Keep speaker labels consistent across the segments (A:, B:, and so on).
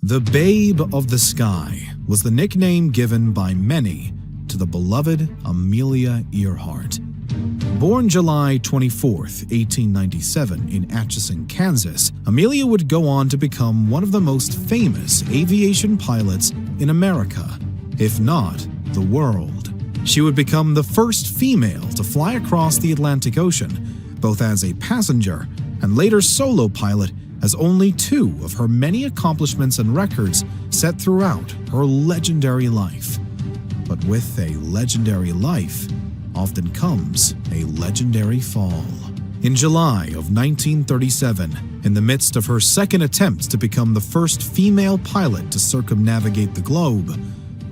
A: The Babe of the Sky was the nickname given by many to the beloved Amelia Earhart. Born July 24, 1897 in Atchison, Kansas, Amelia would go on to become one of the most famous aviation pilots in America, if not the world. She would become the first female to fly across the Atlantic Ocean, both as a passenger and later solo pilot, as only two of her many accomplishments and records set throughout her legendary life. But with a legendary life often comes a legendary fall. In July of 1937, in the midst of her second attempt to become the first female pilot to circumnavigate the globe,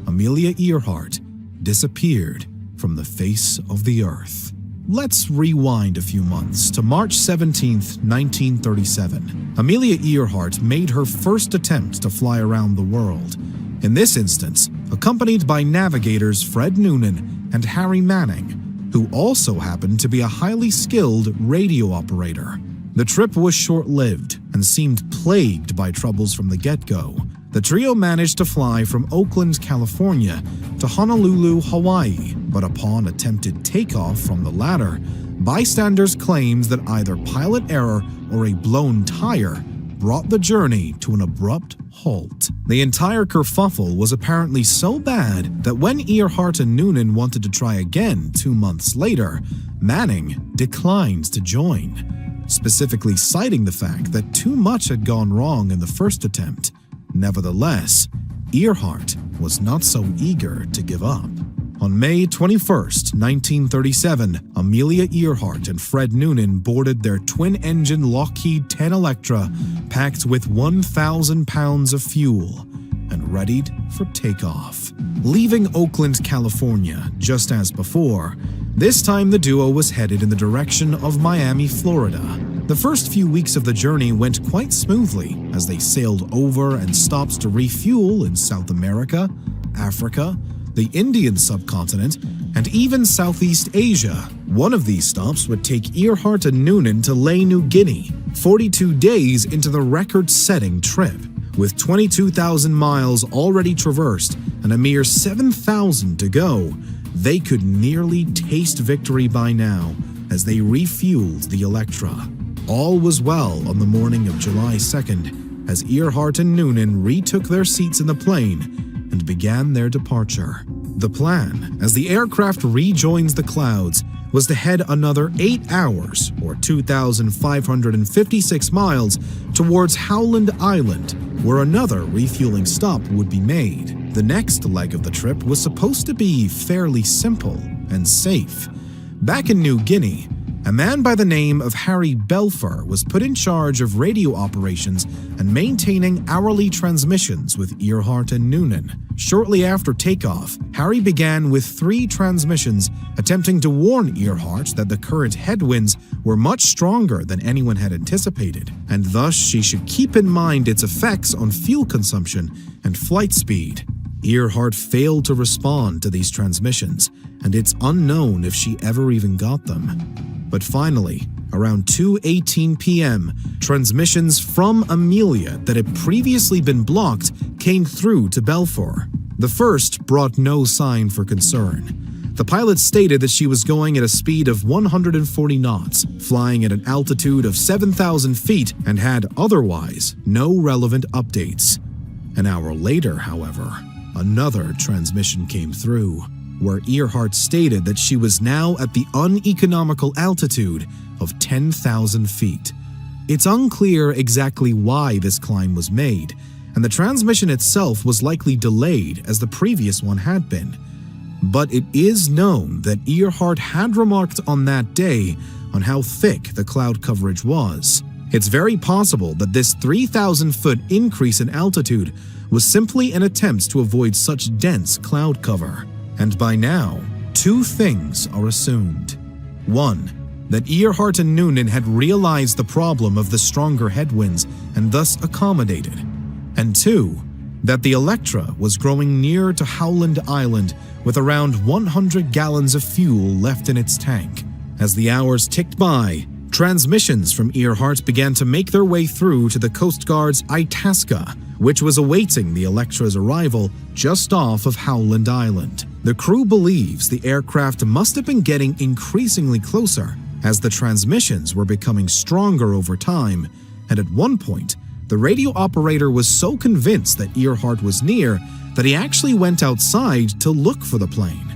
A: Amelia Earhart disappeared from the face of the earth. Let's rewind a few months to March 17, 1937. Amelia Earhart made her first attempt to fly around the world, in this instance accompanied by navigators Fred Noonan and Harry Manning, who also happened to be a highly skilled radio operator. The trip was short-lived and seemed plagued by troubles from the get-go. The trio managed to fly from Oakland, California to Honolulu, Hawaii, but upon attempted takeoff from the latter, bystanders claimed that either pilot error or a blown tire brought the journey to an abrupt halt. The entire kerfuffle was apparently so bad that when Earhart and Noonan wanted to try again 2 months later, Manning declined to join, specifically citing the fact that too much had gone wrong in the first attempt. Nevertheless, Earhart was not so eager to give up. On May 21, 1937, Amelia Earhart and Fred Noonan boarded their twin-engine Lockheed Electra packed with 1,000 pounds of fuel and readied for takeoff. Leaving Oakland, California, just as before, this time the duo was headed in the direction of Miami, Florida. The first few weeks of the journey went quite smoothly as they sailed over and stopped to refuel in South America, Africa, the Indian subcontinent, and even Southeast Asia. One of these stops would take Earhart and Noonan to Lae, New Guinea, 42 days into the record-setting trip. With 22,000 miles already traversed and a mere 7,000 to go, they could nearly taste victory by now as they refueled the Electra. All was well on the morning of July 2nd as Earhart and Noonan retook their seats in the plane and began their departure. The plan, as the aircraft rejoins the clouds, was to head another 8 hours, or 2,556 miles, towards Howland Island, where another refueling stop would be made. The next leg of the trip was supposed to be fairly simple and safe. Back in New Guinea, a man by the name of Harry Belfer was put in charge of radio operations and maintaining hourly transmissions with Earhart and Noonan. Shortly after takeoff, Harry began with 3 transmissions, attempting to warn Earhart that the current headwinds were much stronger than anyone had anticipated, and thus she should keep in mind its effects on fuel consumption and flight speed. Earhart failed to respond to these transmissions, and it's unknown if she ever even got them. But finally, around 2:18 p.m., transmissions from Amelia that had previously been blocked came through to Belfour. The first brought no sign for concern. The pilot stated that she was going at a speed of 140 knots, flying at an altitude of 7,000 feet, and had otherwise no relevant updates. An hour later, however, another transmission came through, where Earhart stated that she was now at the uneconomical altitude of 10,000 feet. It's unclear exactly why this climb was made, and the transmission itself was likely delayed as the previous one had been. But it is known that Earhart had remarked on that day on how thick the cloud coverage was. It's very possible that this 3,000-foot increase in altitude was simply an attempt to avoid such dense cloud cover. And by now, 2 things are assumed. 1. That Earhart and Noonan had realized the problem of the stronger headwinds and thus accommodated. And 2. That the Electra was growing near to Howland Island with around 100 gallons of fuel left in its tank. As the hours ticked by, transmissions from Earhart began to make their way through to the Coast Guard's Itasca, which was awaiting the Electra's arrival just off of Howland Island. The crew believes the aircraft must have been getting increasingly closer as the transmissions were becoming stronger over time, and at one point, the radio operator was so convinced that Earhart was near that he actually went outside to look for the plane.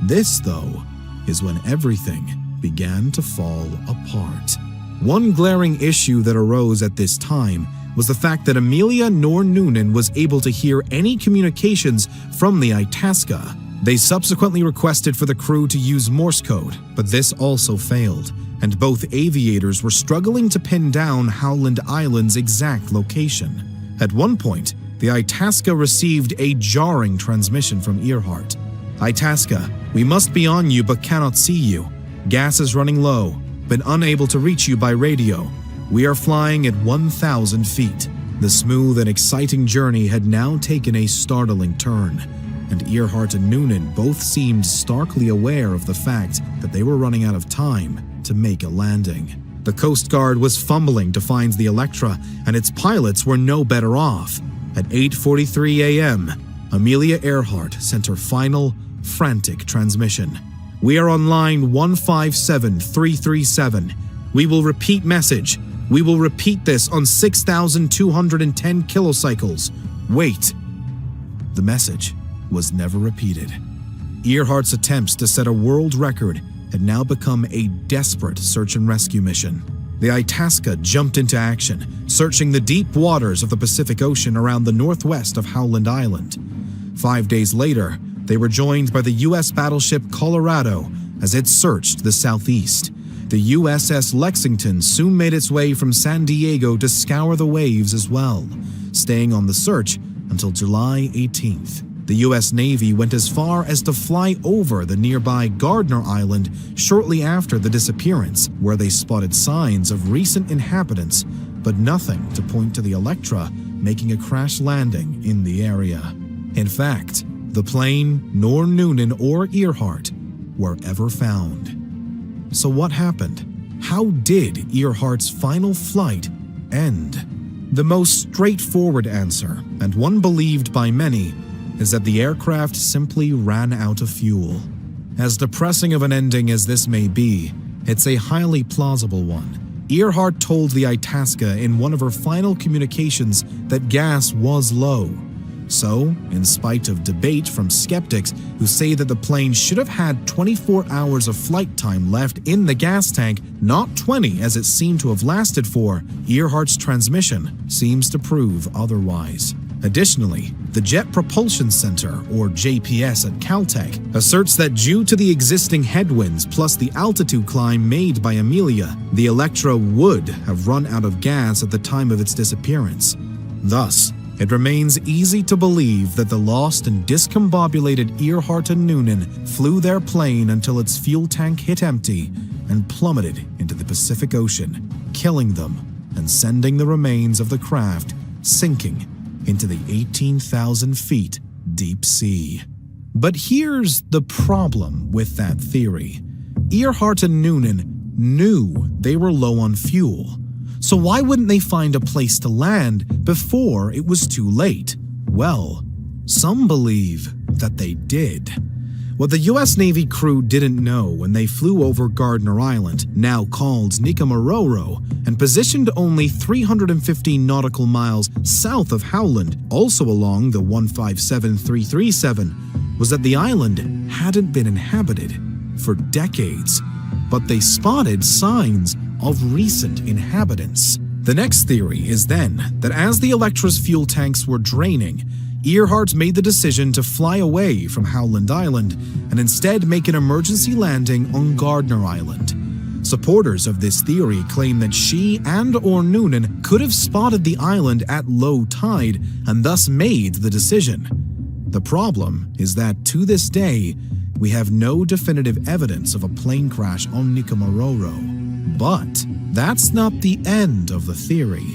A: This, though, is when everything began to fall apart. One glaring issue that arose at this time was the fact that Amelia nor Noonan was able to hear any communications from the Itasca. They subsequently requested for the crew to use Morse code, but this also failed, and both aviators were struggling to pin down Howland Island's exact location. At one point, the Itasca received a jarring transmission from Earhart. "Itasca, we must be on you but cannot see you. Gas is running low. Been unable to reach you by radio. We are flying at 1,000 feet. The smooth and exciting journey had now taken a startling turn, and Earhart and Noonan both seemed starkly aware of the fact that they were running out of time to make a landing. The Coast Guard was fumbling to find the Electra, and its pilots were no better off. At 8:43 a.m., Amelia Earhart sent her final, frantic transmission. "We are on line 157337. We will repeat message. We will repeat this on 6,210 kilocycles. Wait." The message was never repeated. Earhart's attempts to set a world record had now become a desperate search and rescue mission. The Itasca jumped into action, searching the deep waters of the Pacific Ocean around the northwest of Howland Island. 5 days later, they were joined by the U.S. battleship Colorado as it searched the southeast. The USS Lexington soon made its way from San Diego to scour the waves as well, staying on the search until July 18th. The U.S. Navy went as far as to fly over the nearby Gardner Island shortly after the disappearance, where they spotted signs of recent inhabitants, but nothing to point to the Electra making a crash landing in the area. In fact, the plane, nor Noonan or Earhart, were ever found. So what happened? How did Earhart's final flight end? The most straightforward answer, and one believed by many, is that the aircraft simply ran out of fuel. As depressing of an ending as this may be, it's a highly plausible one. Earhart told the Itasca in one of her final communications that gas was low. So, in spite of debate from skeptics who say that the plane should have had 24 hours of flight time left in the gas tank, not 20 as it seemed to have lasted for, Earhart's transmission seems to prove otherwise. Additionally, the Jet Propulsion Center, or JPS at Caltech, asserts that due to the existing headwinds plus the altitude climb made by Amelia, the Electra would have run out of gas at the time of its disappearance. Thus, it remains easy to believe that the lost and discombobulated Earhart and Noonan flew their plane until its fuel tank hit empty and plummeted into the Pacific Ocean, killing them and sending the remains of the craft sinking into the 18,000 feet deep sea. But here's the problem with that theory. Earhart and Noonan knew they were low on fuel. So why wouldn't they find a place to land before it was too late? Well, some believe that they did. What the U.S. Navy crew didn't know when they flew over Gardner Island, now called Nikomaroro, and positioned only 315 nautical miles south of Howland, also along the 157337, was that the island hadn't been inhabited for decades, but they spotted signs of recent inhabitants. The next theory is then that as the Electra's fuel tanks were draining, Earhart made the decision to fly away from Howland Island and instead make an emergency landing on Gardner Island. Supporters of this theory claim that she and/or Noonan could have spotted the island at low tide and thus made the decision. The problem is that to this day, we have no definitive evidence of a plane crash on Nikomaroro. But that's not the end of the theory.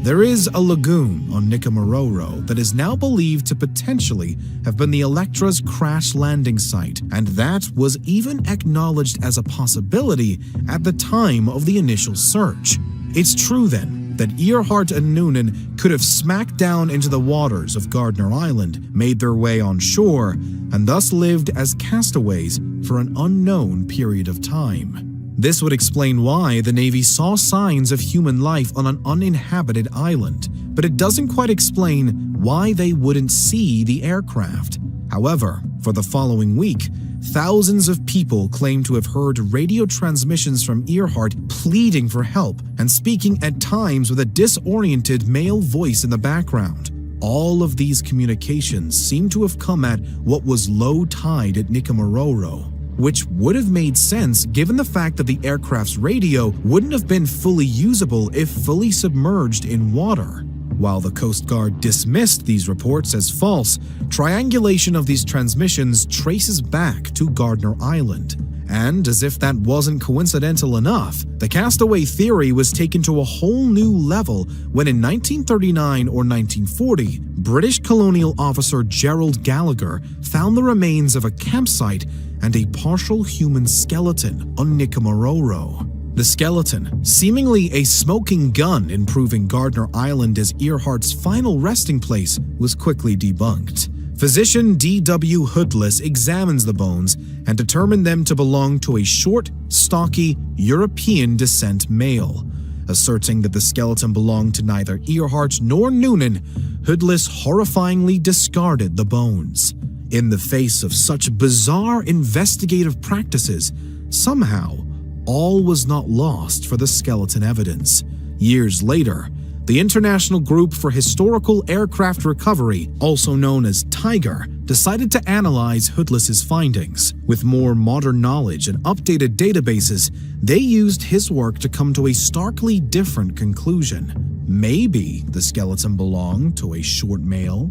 A: There is a lagoon on Nikomaroro that is now believed to potentially have been the Electra's crash landing site, and that was even acknowledged as a possibility at the time of the initial search. It's true then that Earhart and Noonan could have smacked down into the waters of Gardner Island, made their way on shore, and thus lived as castaways for an unknown period of time. This would explain why the Navy saw signs of human life on an uninhabited island, but it doesn't quite explain why they wouldn't see the aircraft. However, for the following week, thousands of people claim to have heard radio transmissions from Earhart pleading for help and speaking at times with a disoriented male voice in the background. All of these communications seem to have come at what was low tide at Nikomaroro, which would have made sense given the fact that the aircraft's radio wouldn't have been fully usable if fully submerged in water. While the Coast Guard dismissed these reports as false, triangulation of these transmissions traces back to Gardner Island. And as if that wasn't coincidental enough, the castaway theory was taken to a whole new level when in 1939 or 1940, British colonial officer Gerald Gallagher found the remains of a campsite and a partial human skeleton on Nikomaroro. The skeleton, seemingly a smoking gun in proving Gardner Island as Earhart's final resting place, was quickly debunked. Physician D.W. Hoodless examines the bones and determined them to belong to a short, stocky, European descent male. Asserting that the skeleton belonged to neither Earhart nor Noonan, Hoodless horrifyingly discarded the bones. In the face of such bizarre investigative practices, somehow, all was not lost for the skeleton evidence. Years later, the International Group for Historical Aircraft Recovery, also known as TIGER, decided to analyze Hoodless's findings. With more modern knowledge and updated databases, they used his work to come to a starkly different conclusion. Maybe the skeleton belonged to a short male,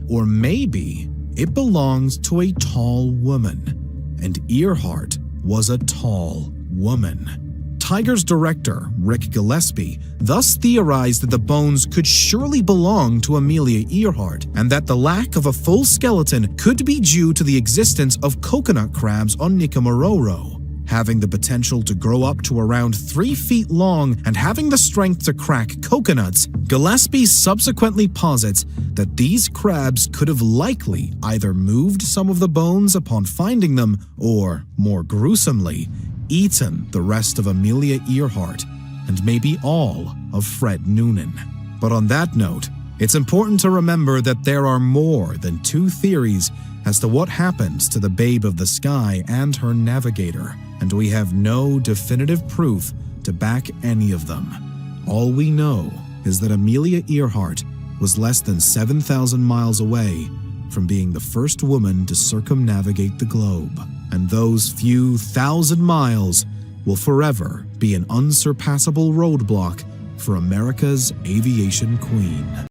A: or maybe it belongs to a tall woman, and Earhart was a tall woman. TIGER's director, Rick Gillespie, thus theorized that the bones could surely belong to Amelia Earhart, and that the lack of a full skeleton could be due to the existence of coconut crabs on Nikomaroro. Having the potential to grow up to around 3 feet long and having the strength to crack coconuts, Gillespie subsequently posits that these crabs could have likely either moved some of the bones upon finding them or, more gruesomely, eaten the rest of Amelia Earhart and maybe all of Fred Noonan. But on that note, it's important to remember that there are more than 2 theories as to what happens to the Babe of the Sky and her navigator, and we have no definitive proof to back any of them. All we know is that Amelia Earhart was less than 7,000 miles away from being the first woman to circumnavigate the globe, and those few thousand miles will forever be an unsurpassable roadblock for America's aviation queen.